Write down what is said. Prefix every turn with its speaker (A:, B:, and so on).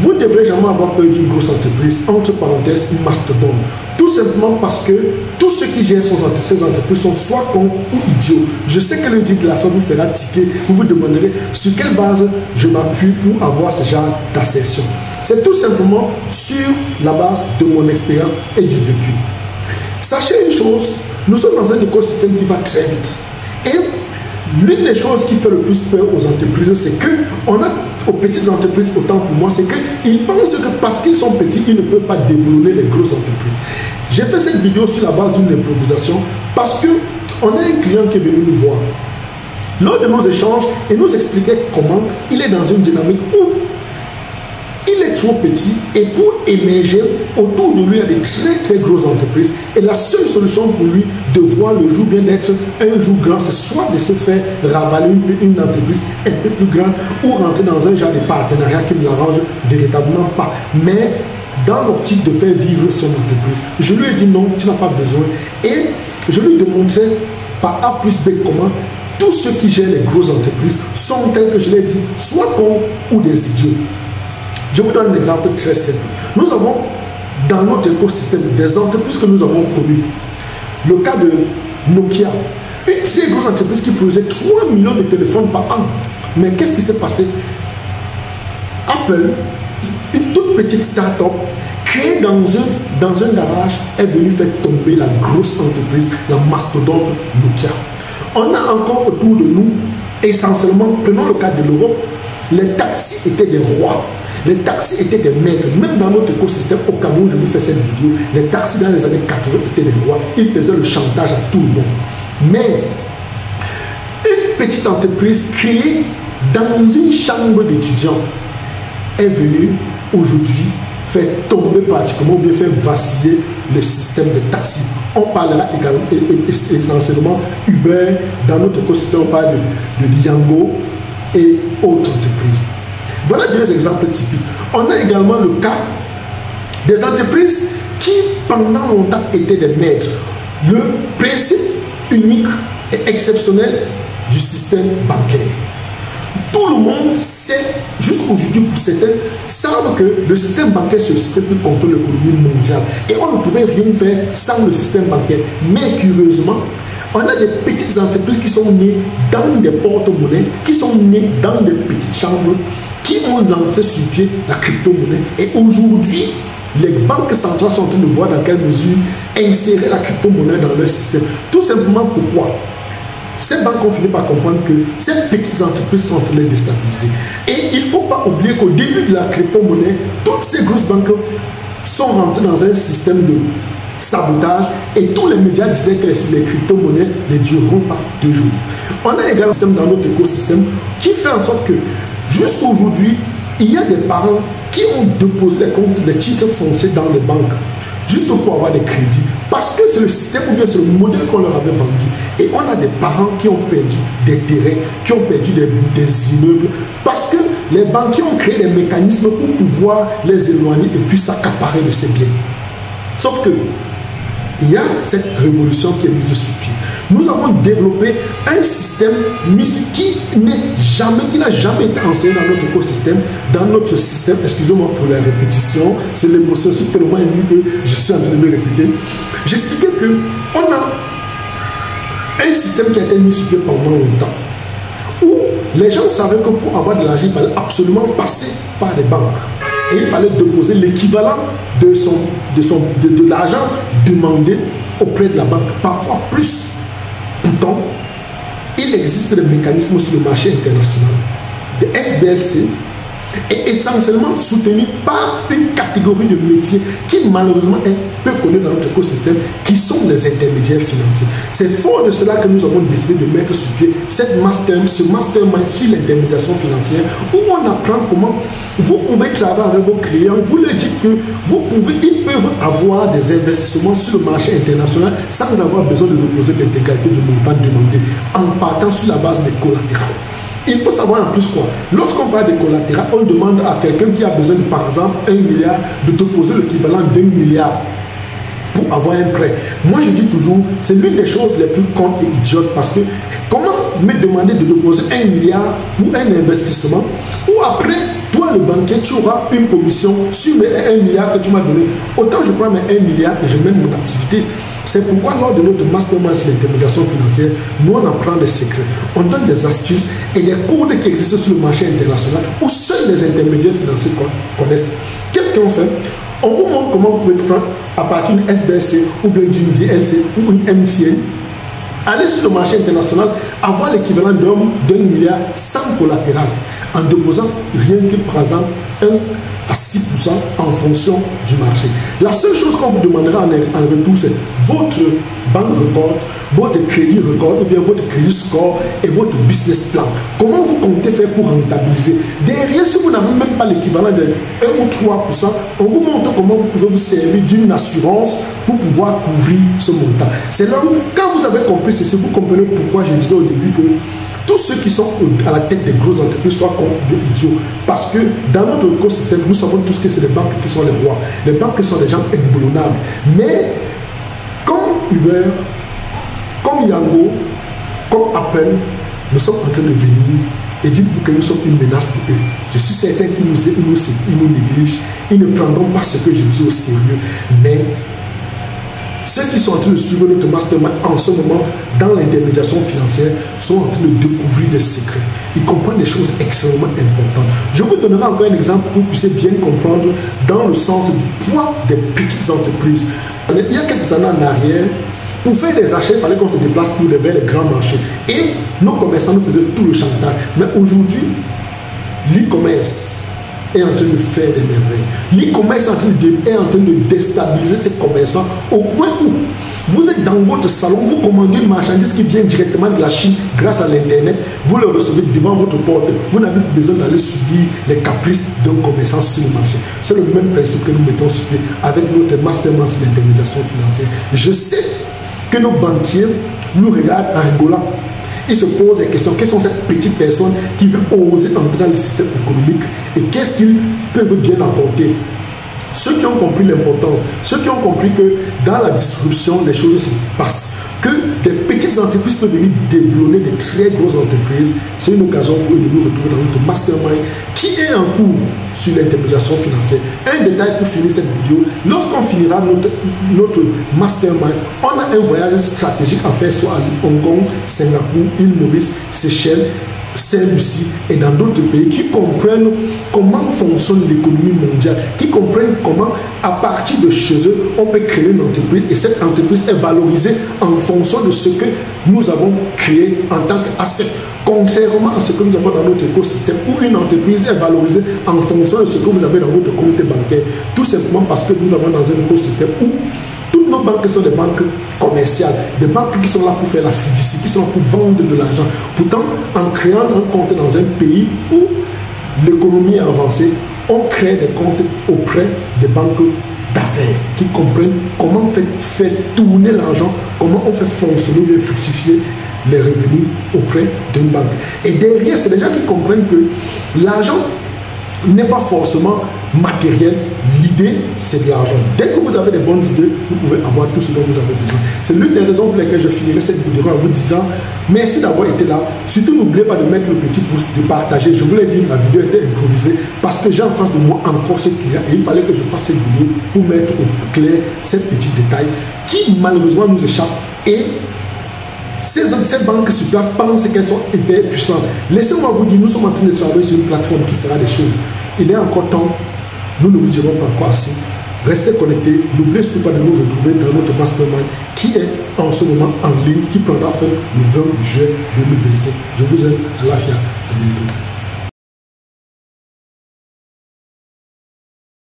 A: Vous ne devrez jamais avoir peur d'une grosse entreprise, entre parenthèses, une mastodonte. Tout simplement parce que tous ceux qui gèrent ces entreprises sont soit cons ou idiots. Je sais que le dit de la sorte vous fera tiquer, vous vous demanderez sur quelle base je m'appuie pour avoir ce genre d'assertion. C'est tout simplement sur la base de mon expérience et du vécu. Sachez une chose, nous sommes dans un écosystème qui va très vite. Et l'une des choses qui fait le plus peur aux entreprises, c'est qu'on a, aux petites entreprises, autant pour moi, c'est qu'ils pensent que parce qu'ils sont petits, ils ne peuvent pas déboulonner les grosses entreprises. J'ai fait cette vidéo sur la base d'une improvisation parce qu'on a un client qui est venu nous voir. Lors de nos échanges, il nous expliquait comment il est dans une dynamique où il est trop petit et pour émerger, autour de lui, il y a des très grosses entreprises. Et la seule solution pour lui de voir le jour bien d'être un jour grand, c'est soit de se faire ravaler une entreprise un peu plus grande ou rentrer dans un genre de partenariat qui ne l'arrange véritablement pas. Mais dans l'optique de faire vivre son entreprise. Je lui ai dit non, tu n'as pas besoin. Et je lui démontrais par A plus B comment tous ceux qui gèrent les grosses entreprises sont tels que je l'ai dit, soit cons ou des idiots. Je vous donne un exemple très simple. Nous avons dans notre écosystème des entreprises que nous avons connues. Le cas de Nokia, une très grosse entreprise qui produisait 3 millions de téléphones par an. Mais qu'est-ce qui s'est passé? Apple, une toute petite start-up créée dans un garage, est venue faire tomber la grosse entreprise, la mastodonte Nokia. On a encore autour de nous, essentiellement, prenons le cas de l'Europe, les taxis étaient des rois. Les taxis étaient des maîtres. Même dans notre écosystème, au Cameroun, je vous fais cette vidéo, les taxis dans les années 80 étaient des rois. Ils faisaient le chantage à tout le monde. Mais une petite entreprise créée dans une chambre d'étudiants est venue aujourd'hui faire tomber pratiquement ou bien faire vaciller le système de taxis. On parlera également essentiellement Uber. Dans notre écosystème, on parle de Django et autres entreprises. Voilà deux exemples typiques. On a également le cas des entreprises qui, pendant longtemps, étaient des maîtres. Le principe unique et exceptionnel du système bancaire. Tout le monde sait, jusqu'aujourd'hui pour certains, savent que le système bancaire, c'est le système qui contrôle l'économie mondiale. Et on ne pouvait rien faire sans le système bancaire. Mais curieusement, on a des petites entreprises qui sont nées dans des porte-monnaies, qui sont nées dans des petites chambres, qui ont lancé sur pied la crypto-monnaie. Et aujourd'hui, les banques centrales sont en train de voir dans quelle mesure insérer la crypto-monnaie dans leur système. Tout simplement pourquoi ces banques ont fini par comprendre que ces petites entreprises sont en train de les déstabiliser. Et il ne faut pas oublier qu'au début de la crypto-monnaie, toutes ces grosses banques sont rentrées dans un système de sabotage et tous les médias disaient que les crypto-monnaies ne dureront pas 2 jours. On a également un système dans notre écosystème qui fait en sorte que jusqu'à aujourd'hui, il y a des parents qui ont déposé les titres fonciers dans les banques juste pour avoir des crédits parce que c'est le système ou bien c'est le modèle qu'on leur avait vendu. Et on a des parents qui ont perdu des terrains, qui ont perdu des immeubles parce que les banquiers ont créé des mécanismes pour pouvoir les éloigner et puis s'accaparer de ces biens. Sauf que il y a cette révolution qui est mise sur pied. Nous avons développé un système qui n'a jamais été enseigné dans notre écosystème, dans notre système. Excusez-moi pour la répétition, c'est l'émotion, je suis tellement ému que je suis en train de me répéter. J'expliquais qu'on a un système qui a été mis sur pied pendant longtemps, où les gens savaient que pour avoir de l'argent, il fallait absolument passer par les banques. Et il fallait déposer l'équivalent de l'argent demandé auprès de la banque, parfois plus. Pourtant, il existe des mécanismes sur le marché international, des SBLC, et essentiellement soutenus par une catégorie de métiers qui malheureusement est peu connue dans notre écosystème, qui sont les intermédiaires financiers. C'est fort de cela que nous avons décidé de mettre sur pied ce mastermind sur l'intermédiation financière, où on apprend comment vous pouvez travailler avec vos clients, vous leur dites que ils peuvent avoir des investissements sur le marché international sans avoir besoin de déposer l'intégralité du montant demandé, en partant sur la base des collatérales. Il faut savoir en plus quoi. Lorsqu'on parle de collatéral, on demande à quelqu'un qui a besoin de, par exemple, 1 milliard, de déposer l'équivalent d'1 milliard pour avoir un prêt. Moi, je dis toujours, c'est l'une des choses les plus connes et idiotes parce que comment me demander de déposer 1 milliard pour un investissement ou après, toi le banquier, tu auras une commission sur les 1 milliard que tu m'as donné. Autant je prends mes 1 milliard et je mène mon activité. C'est pourquoi lors de notre mastermind sur l'intermédiation financière, nous on apprend des secrets, on donne des astuces et des codes qui existent sur le marché international où seuls les intermédiaires financiers connaissent. Qu'est-ce qu'on fait? On vous montre comment vous pouvez prendre à partir d'une SBC ou bien d'une DLC ou une MTN, aller sur le marché international, avoir l'équivalent d'un milliard sans collatéral, en déposant rien que par exemple 1 à 6% en fonction du marché. La seule chose qu'on vous demandera en retour, c'est votre banque record, votre crédit record ou bien votre crédit score et votre business plan. Comment vous comptez faire pour rentabiliser? Derrière, si vous n'avez même pas l'équivalent de 1 ou 3%, on vous montre comment vous pouvez vous servir d'une assurance pour pouvoir couvrir ce montant. C'est là où, quand vous avez compris ceci, vous comprenez pourquoi je disais au début que tous ceux qui sont à la tête des grosses entreprises soient complètement idiots. Parce que dans notre écosystème, nous savons tous que c'est les banques qui sont les rois. Les banques sont des gens inboulonnables. Mais comme Uber, comme Yango, comme Apple, nous sommes en train de venir et dites-vous que nous sommes une menace pour eux. Je suis certain qu'ils nous négligent. Ils ne prendront pas ce que je dis au sérieux. Mais ceux qui sont en train de suivre notre mastermind en ce moment dans l'intermédiation financière sont en train de découvrir des secrets. Ils comprennent des choses extrêmement importantes. Je vous donnerai encore un exemple pour que vous puissiez bien comprendre dans le sens du poids des petites entreprises. Il y a quelques années en arrière, pour faire des achats, il fallait qu'on se déplace pour vers les grands marchés. Et nos commerçants nous faisaient tout le chantage. Mais aujourd'hui, l'e-commerce est en train de faire des merveilles. L'e-commerce est en train de déstabiliser ces commerçants au point où vous êtes dans votre salon, vous commandez une marchandise qui vient directement de la Chine grâce à l'internet, vous le recevez devant votre porte, vous n'avez plus besoin d'aller subir les caprices d'un commerçant sur le marché. C'est le même principe que nous mettons sur pied avec notre mastermind sur l'intermédiation financière. Je sais que nos banquiers nous regardent en rigolant. Ils se posent des questions. Quelles sont ces petites personnes qui veulent oser entrer dans le système économique et qu'est-ce qu'ils peuvent bien apporter? Ceux qui ont compris l'importance, ceux qui ont compris que dans la disruption, les choses se passent, que des petites entreprises peuvent venir déboulonner des très grosses entreprises, c'est une occasion pour eux de nous retrouver dans notre mastermind qui est en cours sur l'intermédiation financière. Un détail pour finir cette vidéo, lorsqu'on finira notre mastermind, on a un voyage stratégique à faire soit à Hong Kong, Singapour, île Maurice, Seychelles, Saint-Lucie et dans d'autres pays qui comprennent comment fonctionne l'économie mondiale, qui comprennent comment à partir de chez eux on peut créer une entreprise et cette entreprise est valorisée en fonction de ce que nous avons créé en tant qu'asset, contrairement à ce que nous avons dans notre écosystème où une entreprise est valorisée en fonction de ce que vous avez dans votre compte bancaire, tout simplement parce que nous avons dans un écosystème où toutes nos banques sont des banques commerciales, des banques qui sont là pour faire la fiducie, qui sont là pour vendre de l'argent. Pourtant, en créant un compte dans un pays où l'économie est avancée, on crée des comptes auprès des banques d'affaires qui comprennent comment on fait tourner l'argent, comment on fait fonctionner et fructifier les revenus auprès d'une banque. Et derrière, c'est des gens qui comprennent que l'argent n'est pas forcément matériel. L'idée, c'est de l'argent. Dès que vous avez des bonnes idées, vous pouvez avoir tout ce dont vous avez besoin. C'est l'une des raisons pour lesquelles je finirai cette vidéo en vous disant merci d'avoir été là. Surtout, n'oubliez pas de mettre le petit pouce, de partager. Je vous l'ai dit, la vidéo était improvisée parce que j'ai en face de moi encore ce client et il fallait que je fasse cette vidéo pour mettre au clair ces petits détails qui malheureusement nous échappent. Et ces banques sur place pensent qu'elles sont hyper puissantes. Laissez-moi vous dire, nous sommes en train de travailler sur une plateforme qui fera des choses. Il est encore temps, nous ne vous dirons pas quoi assez. Restez connectés, n'oubliez surtout pas de nous retrouver dans notre mastermind qui est en ce moment en ligne, qui prendra fin le 20 juin 2027. Je vous aime, à la fière, à bientôt.